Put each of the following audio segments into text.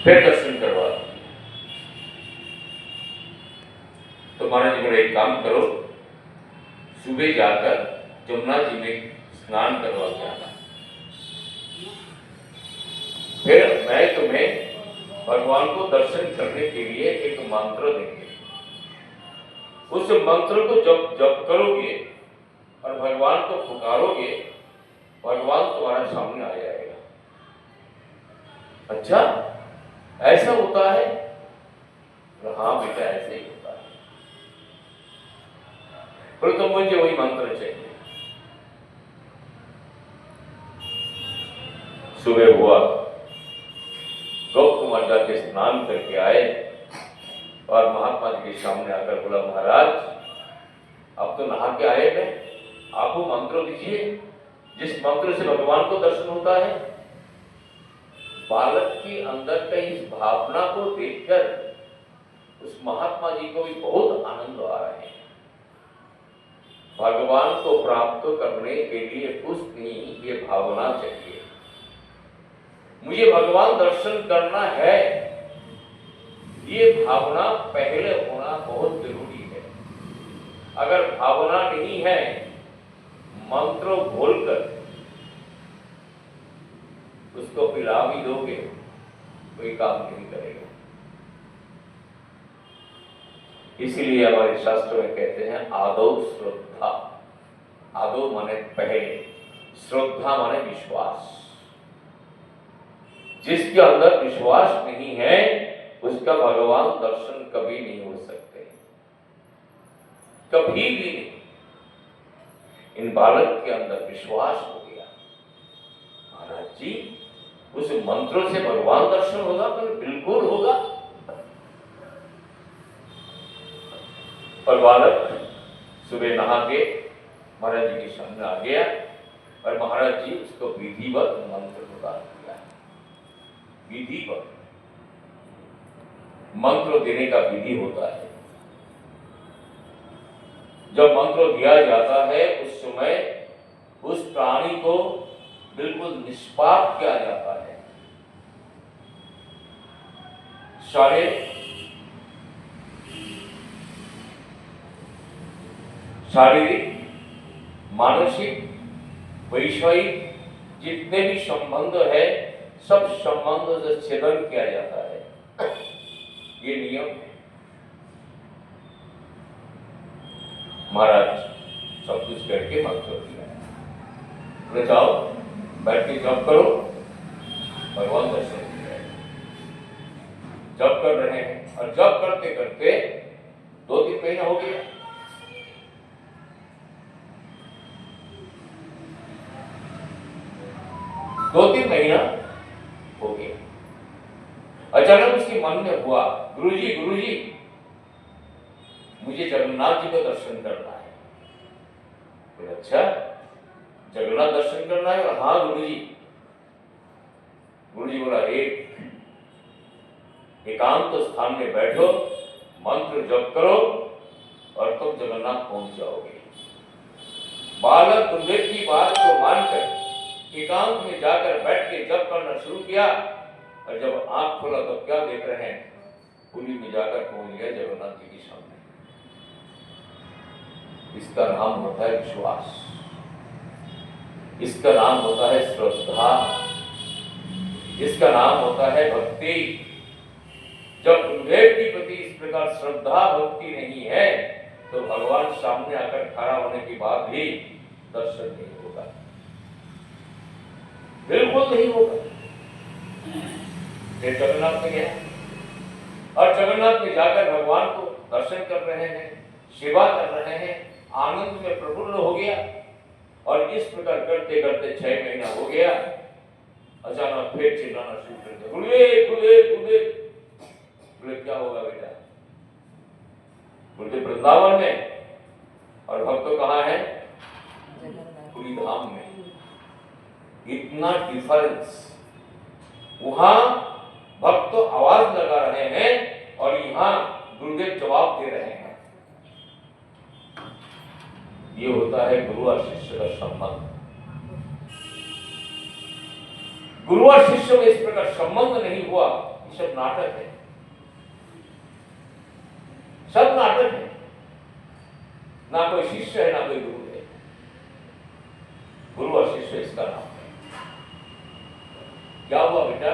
फिर दर्शन करवा दो। तो महाराज जी बोले एक काम करो, सुबह जाकर जमुना जी में स्नान करवा के आना, फिर मैं तुम्हें भगवान को दर्शन करने के लिए एक मंत्र देंगे। उस मंत्र को जब जब करोगे और भगवान को पुकारोगे, भगवान तुम्हारे सामने आ जाएगा। अच्छा, ऐसा होता है? हाँ बेटा, ऐसे ही होता है। पर तो मुझे वही मंत्र चाहिए। सुबह हुआ, गौतम कुमार के स्नान करके आए और महात्मा जी के सामने आकर बोला, महाराज अब तो नहा के आए हैं, आप वो मंत्र दीजिए जिस मंत्र से भगवान को दर्शन होता है। बालक के अंदर की इस भावना को देखकर उस महात्मा जी को भी बहुत आनंद आ रहे हैं। भगवान को प्राप्त करने के लिए कुछ नहीं, ये भावना चाहिए। मुझे भगवान दर्शन करना है, ये भावना पहले होना बहुत जरूरी है। अगर भावना नहीं है, मंत्र बोलकर उसको पिला भी दोगे, कोई काम नहीं करेगा। इसलिए हमारे शास्त्रों में कहते हैं आदौ श्रद्धा। आदौ माने पहले, श्रद्धा माने विश्वास। जिसके अंदर विश्वास नहीं है उसका भगवान दर्शन कभी नहीं हो सकते, कभी भी नहीं। इन बालक के अंदर विश्वास हो गया, महाराज जी उस मंत्रों से भगवान दर्शन होगा, तो बिल्कुल होगा। और बालक सुबह नहा के महाराज जी के सामने आ गया और महाराज जी उसको विधिवत मंत्र बता दिया। विधिवत मंत्र देने का विधि होता है। जब मंत्र दिया जाता है उस समय उस प्राणी को बिल्कुल निष्पाप किया जाता है। सारे शारीरिक, मानसिक, वैश्विक जितने भी संबंध है, सब संबंध से छेदन किया जाता है। ये नियम है। महाराज सब कुछ करके मंत्र दिया, जाओ बैठ के जप करो, भगवान दर्शन दिया। जप कर रहे हैं और जप करते करते 2-3 महीना हो गया। दो तीन महीना हो गया। अचानक उसके मन में हुआ, गुरुजी मुझे जगन्नाथ जी का दर्शन करना है। फिर अच्छा, जगन्नाथ दर्शन करना है? और हाँ गुरुजी बोला, एकांत स्थान में बैठो, मंत्र जप करो और तुम जगन्नाथ पहुंच जाओगे। बालक गुरुदेव की बात को मानकर एकांत में जाकर बैठ के जप करना शुरू किया और जब आंख खोला तो क्या देख रहे हैं, पुरी में जाकर पहुंच गया जगन्नाथ जी के सामने। इसका नाम होता है विश्वास, इसका नाम होता है श्रद्धा, इसका नाम होता है भक्ति। जब गुरुदेव के प्रति इस प्रकार श्रद्धा भक्ति नहीं है तो भगवान सामने आकर खड़ा होने के बाद भी दर्शन नहीं होगा, बिल्कुल नहीं होगा। फिर जगन्नाथ में गया और जगन्नाथ में जाकर भगवान को दर्शन कर रहे हैं, सेवा कर रहे हैं, आनंद में प्रफुल्ल हो गया। और इस प्रकार करते करते 6 महीना हो गया। अचानक फिर चिल्लाना शुरू कर दिया, गुरुदेव गुरुदेव गुरुदेव। बोले क्या होगा बेटा? बोलते वृंदावन में और भक्त कहाँ है? पूरी धाम में। इतना डिफरेंस। वहां भक्त तो आवाज लगा रहे हैं और यहाँ गुरुदेव जवाब दे रहे हैं। ये होता है गुरु और शिष्य का संबंध। गुरु और शिष्य में इस प्रकार संबंध नहीं हुआ, ये सब नाटक है, सब नाटक है। ना कोई शिष्य है ना कोई गुरु है, गुरु और शिष्य इसका नाम है। क्या हुआ बेटा?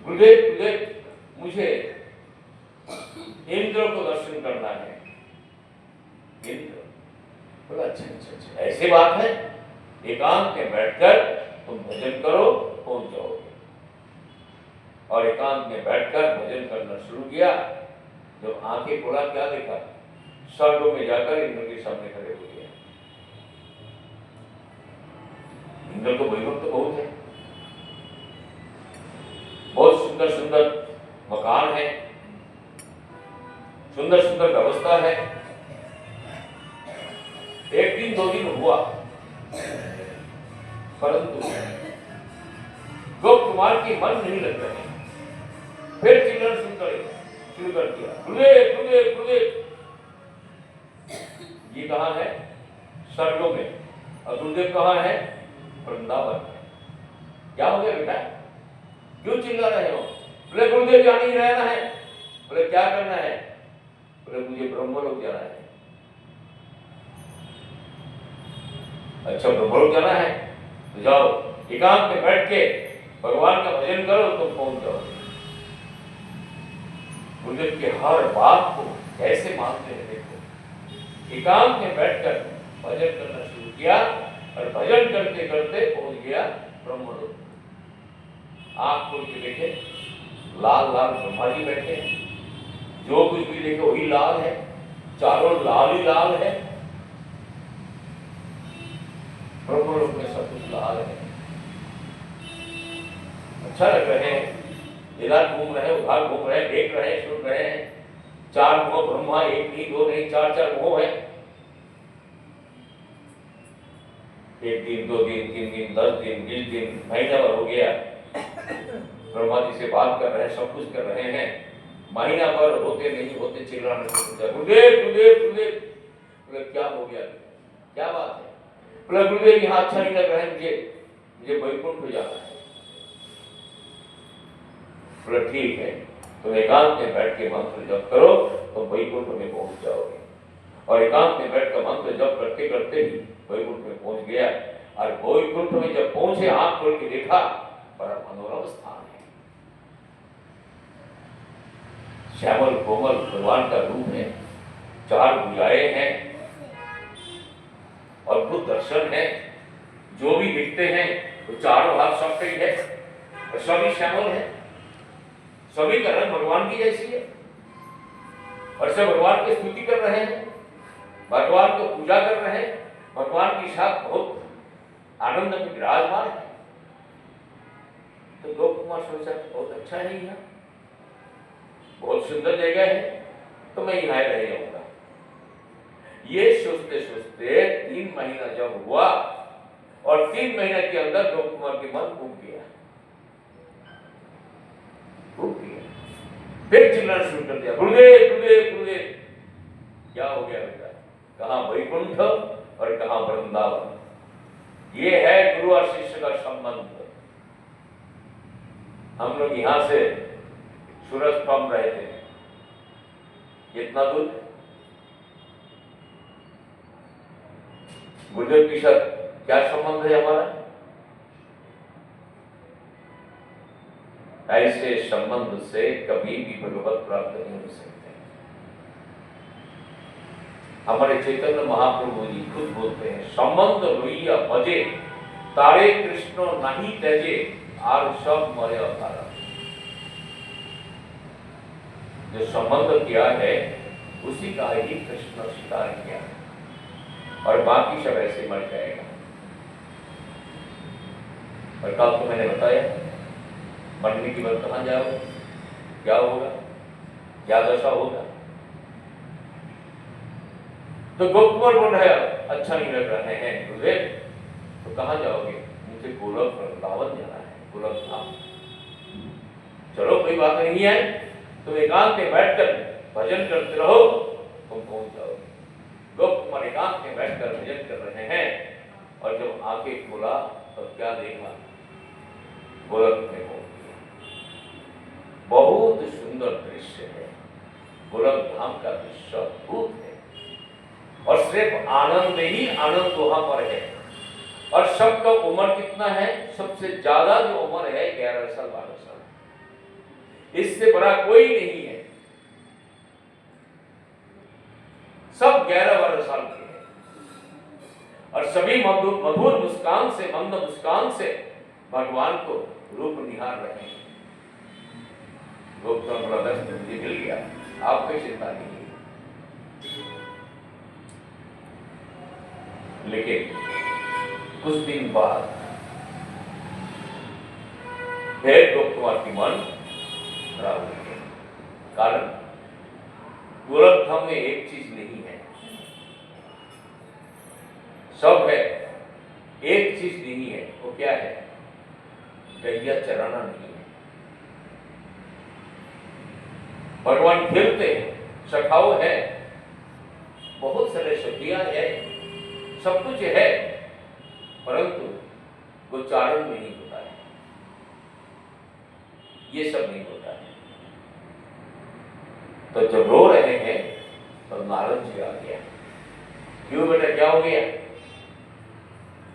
गुरुदेव गुरुदेव मुझे इंद्र को दर्शन करना है। इंद्र बोला अच्छा अच्छा अच्छा, ऐसे बात है, एकांत में बैठकर तुम भजन करो, पहुंच जाओगे। और एकांत में बैठकर भजन करना शुरू किया। जब आंखें खोला, क्या देखा? स्वर्ग में जाकर इंद्र के सामने खड़े हो गया। इंद्र को वैभव तो बहुत है, बहुत सुंदर सुंदर मकान है, सुंदर सुंदर व्यवस्था है। एक दिन दो दिन हुआ, परंतु गोप कुमार की मन नहीं लग रहे। फिर चिल्लाना शुरू कर दिया, गुरुदेव गुरुदेव गुरुदेव। ये कहाँ है? स्वर्गों में। और गुरुदेव कहाँ है? वृंदावन में। क्या हो गया बेटा, क्यों चिल्ला रहे हो? बोले गुरुदेव यहाँ नहीं रहना है। बोले क्या करना है? बोले मुझे ब्रह्मलोक जाना है। अच्छा ब्रह्मलोक जाना है तो जाओ, एकांत में बैठ के भगवान का भजन करो, तुम पहुंच जाओ। गुरुदेव के हर बात को कैसे मानते हैं देखो। एकांत में बैठकर भजन करना शुरू किया और भजन करते करते पहुंच गया ब्रह्मलोक। आंख खोल के देखे, लाल लाल ब्रह्मा जी बैठे हैं, जो कुछ भी देखे वही लाल है, चारों लाल ही लाल है। ब्रह्मलोक में सब कुछ लाल है। अच्छा लग रहे हैं, इधर घूम रहे हैं, उधर घूम रहे हैं, देख रहे हैं, सुन रहे हैं। चार मुंह ब्रह्मा, एक नहीं दो नहीं, चार चार मुंह है। एक दिन दो दिन तीन दिन 10 दिन 20 दिन महीना भर हो गया, ब्रह्मा जी से बात कर रहे हैं, सब कुछ कर रहे हैं। महीना भर होते नहीं होते चिल्लाने शुरू किया, गुरुदेव गुरुदेव गुरुदेव। बोले क्या हो गया, क्या बात है? बोले गुरुदेव यहाँ अच्छा नहीं लग रहा है, मुझे वैकुंठ हो जाना है। बोले ठीक है, तो एकांत में बैठ के मंत्र जप करो तो वैकुंठ में पहुंच जाओगे। और एकांत में बैठ कर मंत्र जप करते करते ही वैकुंठ में पहुंच गया। और वैकुंठ में जब पहुंचे, आंख खोल के देखा, बड़ा मनोरम स्थान है, श्यामल कोमल भगवान का रूप है, 4 भुजाएं हैं, अद्भुत दर्शन है। जो भी दिखते हैं वो चारों हाथ सबके ही है और सभी श्यामल है, सभी का रंग भगवान की जैसी है। और सब भगवान की स्तुति कर रहे हैं, भगवान को पूजा कर रहे हैं, भगवान के साथ बहुत आनंद में विराजमान है। तो गोप कुमार सोचा बहुत अच्छा है यहाँ, बहुत सुंदर जगह है, तो मैं यहाँ रह जाऊंगा। ये सोचते सोचते 3 महीना जब हुआ और 3 महीने के अंदर गोप कुमार के मन फूक गया। फिर चिल्लाना शुरू कर दिया, गुरुदेव गुरुदेव गुरुदेव। क्या हो गया बेटा? कहाँ वैकुंठ और कहाँ वृंदावन। ये है गुरु और शिष्य का संबंध। हम लोग यहां से सूरज फॉर्म रहे थे, कितना दूर? गुरुदेव के साथ क्या संबंध है हमारा? ऐसे संबंध से कभी भी भगवत प्राप्त नहीं हो सकते। हमारे चैतन्य महाप्रभु जी खुद बोलते हैं, संबंध लोइया भजे तारे कृष्ण नहीं तजे आर सब मरे अवतारा। जो संबंध किया है उसी का ही कृष्ण स्वीकार किया और बाकी सब ऐसे मर जाएगा। और कल तो मैंने बताया, मरने के बाद कहां जाओगे, क्या होगा, क्या दशा होगा। तो गोप कुमार बोल रहे अच्छा नहीं लग रहे हैं गुरुदेव, तो कहां जाओगे? मुझे गोलक वृंदावन जाना है, गोलक धाम। चलो कोई बात नहीं है, तुम एकांत में बैठकर भजन करते रहो, तुम पहुंच जाओगे। गोप कुमार एकांत में बैठकर भजन कर रहे हैं और जब आंखें खोला तो क्या देखा? गोरख में हो। बहुत सुंदर दृश्य है, गोरख धाम का दृश्य अद्भुत है और सिर्फ आनंद ही आनंद वहां पर है। और सबका उम्र कितना है? सबसे ज्यादा जो उम्र है 11 साल 12 साल, इससे बड़ा कोई नहीं है। सब 11-12 साल के हैं और सभी मधुर मुस्कान से, मंद मुस्कान से भगवान को रूप निहार रहे हैं। लोग तो मुझे मिल गया, आपको चिंता नहीं है। लेकिन कुछ दिन बाद फिर गोपकुमार की मन खराब हो गया। कारण गोरख धाम में एक चीज नहीं है, सब है, एक चीज नहीं है। वो क्या है? गैया चराना नहीं है। भगवान खेलते हैं, सखाओ है, बहुत सारे सखियां है, सब कुछ है, परंतु गोचारण नहीं होता है। ये सब नहीं होता है। तो जब रो रहे हैं तो नारद जी आ गया। क्यों बेटा, क्या हो गया?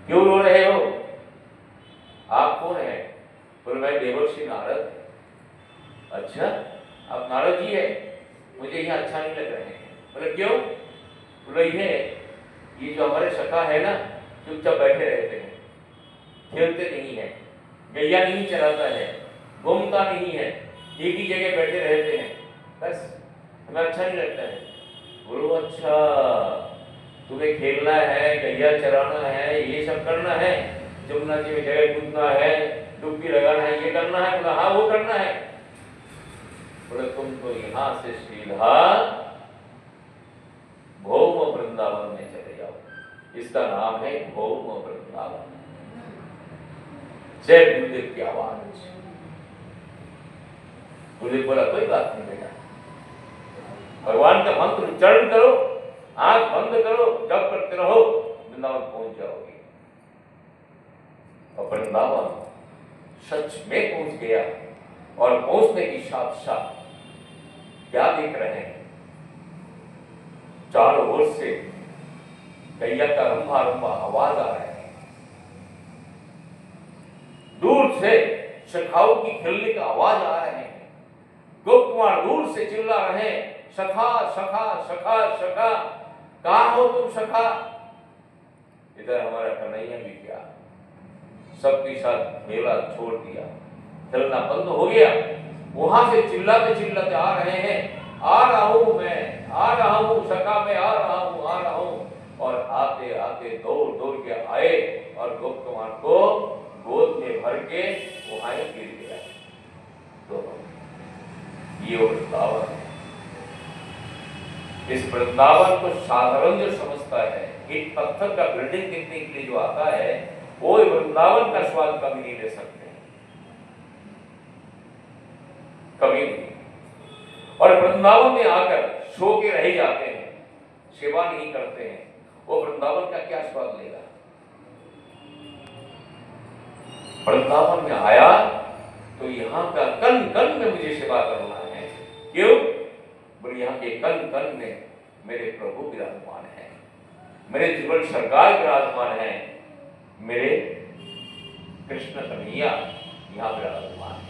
क्यों रो रहे हो? आप कौन है? बोले मैं देवर्षि नारद। अच्छा, आप नारद जी है? मुझे यहाँ अच्छा नहीं लग रहे हैं। बोले क्यों? बोले ये जो हमारे सखा है ना, चुपचाप बैठे रहते हैं, खेलते नहीं है, गैया नहीं चलाता है, घूमता नहीं है, एक ही जगह बैठे रहते हैं, बस हमें अच्छा नहीं लगता है। बोलो अच्छा, तुम्हें खेलना है, गैया चराना है, ये सब करना है, जमुना जी में जगह कूदना है, डुबकी लगाना है, ये करना है? बोला हाँ वो करना है। बोले तुम तो यहाँ से सीधा भौम वृंदावन में चले जाओ। इसका नाम है भौम वृंदावन। जय गुरुदेव की आवाज। गुरुदेव बोला कोई बात नहीं बेटा, भगवान का मंत्र उच्चारण करो, आंख बंद करो, जप करते रहो, वृंदावन पहुंच जाओगे। और वृंदावन सच में पहुंच गया और पहुंचने की साथ साथ क्या देख रहे हैं? चारों ओर से गैया का रंभा रंभा आवाज आ रहे हैं, दूर से सखाओं की खिलने का आवाज आ रहे हैं। गोपकुमार दूर से चिल्ला रहे हैं, सखा सखा सखा सखा, कहां हो तुम सखा? इधर हमारा कन्हैया भी क्या सबके साथ मेला छोड़ दिया, चलना बंद हो गया। वहां से चिल्लाते चिल्लाते आ रहे हैं, आ रहा हूं मैं, आ रहा हूं सखा, मैं आ रहा हूं, आ रहा हूं। और आते आते दौड़ दौड़ के आए और गोपकुमार को गोद में भर के वहां गिर गया। तो ये वृंदावन है। इस वृंदावन को साधारण जो समझता है, एक पत्थर का बिल्डिंग देखने के लिए जो आता है, वो वृंदावन का स्वाद कभी नहीं ले सकते, कभी नहीं। और वृंदावन में आकर सो के रह जाते हैं, सेवा नहीं करते हैं, वो वृंदावन का क्या स्वाद लेगा? वृंदावन में आया तो यहाँ का कण कण में मुझे सेवा करना है। क्यों? बोले यहाँ के कण कण में मेरे प्रभु विराजमान है, मेरे जीवन सरकार विराजमान है, मेरे कृष्ण कन्हैया यहाँ विराजमान है।